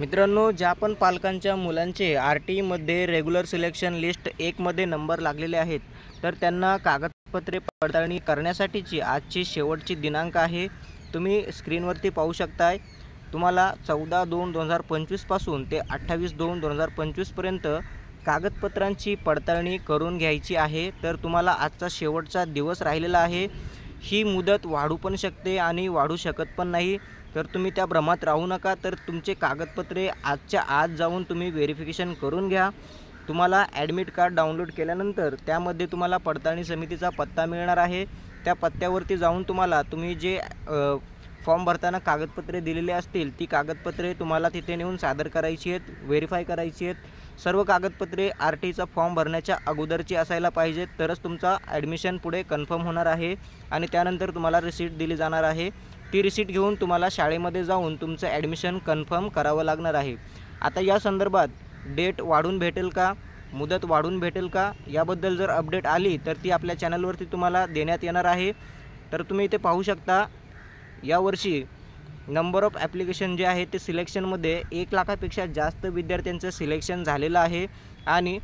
मित्रांनो, ज्या पण पालकांच्या मुलांचे आर-टी-ईमध्ये रेग्युलर सिलेक्शन लिस्ट 1 मध्ये नंबर लागलेले आहेत, तर त्यांना कागदपत्रे पडताळणी करण्यासाठीची आजची शेवटची दिनांक आहे। तुम्ही स्क्रीनवरती पाहू शकताय। तुम्हाला 14/2/2025 पासून ते 28/2/2025 पर्यंत कागदपत्रांची पडताळणी करून घ्यायची आहे। तर तुम्हाला आजचा शेवटचा दिवस राहिलेला आहे। ही मुदत वाढू पण शकते आणि वाढू शकत पण नाही, तर तुम्ही त्या भ्रमात राहू नका। तर तुमचे कागदपत्रे आजच्या आज जाऊन तुम्ही व्हेरिफिकेशन करून घ्या। तुम्हाला ॲडमिट कार्ड डाउनलोड केल्यानंतर त्यामध्ये तुम्हाला पडताळणी समितीचा पत्ता मिळणार आहे। त्या पत्त्यावरती जाऊन तुम्ही जे फॉर्म भरताना कागदपत्रे दिलेली असतील, ती कागदपत्रे तुम्हाला तिथे नेऊन सादर करायची आहेत, व्हेरीफाय करायची आहेत। सर्व कागदपत्रे आर-टीचा फॉर्म भरण्याच्या अगोदरची असायला पाहिजेत, तरच तुमचा ॲडमिशन पुढे कन्फर्म होणार आहे आणि त्यानंतर तुम्हाला रिसीट दिली जाणार आहे। ती रिसीट घेऊन तुम्हाला शाळेमध्ये जाऊन तुमचं ॲडमिशन कन्फर्म करावं लागणार आहे। आता या संदर्भात डेट वाढून भेटेल का, मुदत वाढून भेटेल का, याबद्दल जर अपडेट आली तर ती आपल्या चॅनलवरती तुम्हाला देण्यात येणार आहे। तर तुम्ही इथे पाहू शकता, यावर्षी नंबर ऑफ ॲप्लिकेशन जे आहे ते सिलेक्शनमध्ये 1 लाखापेक्षा जास्त विद्यार्थ्यांचं सिलेक्शन झालेलं आहे आणि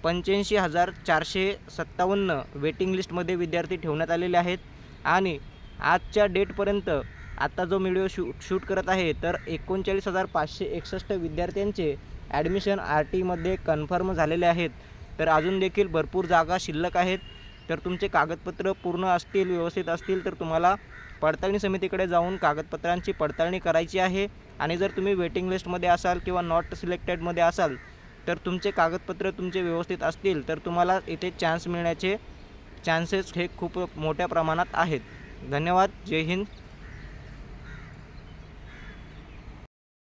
85,457 वेटिंग लिस्टमध्ये विद्यार्थी ठेवण्यात आलेले आहेत। आणि आजच्या डेटपर्यंत आता जो व्हिडिओ शूट करत आहे, तर 39,561 विद्यार्थ्यांचे ॲडमिशन आर-टीमध्ये कन्फर्म झालेले आहेत। तर अजून देखील भरपूर जागा शिल्लक आहेत। तर तुमचे कागदपत्र पूर्ण असतील, व्यवस्थित असतील, तर तुम्हाला पडताळणी समितीकडे जाऊन कागदपत्रांची पडताळणी करायची आहे। आणि जर तुम्ही वेटिंग लिस्टमध्ये असाल किंवा नॉट सिलेक्टेडमध्ये असाल, तर तुमचे कागदपत्र तुमचे व्यवस्थित असतील, तर तुम्हाला इथे चान्स मिळण्याचे चान्सेस हे खूप मोठ्या प्रमाणात आहेत। धन्यवाद। जय हिंद।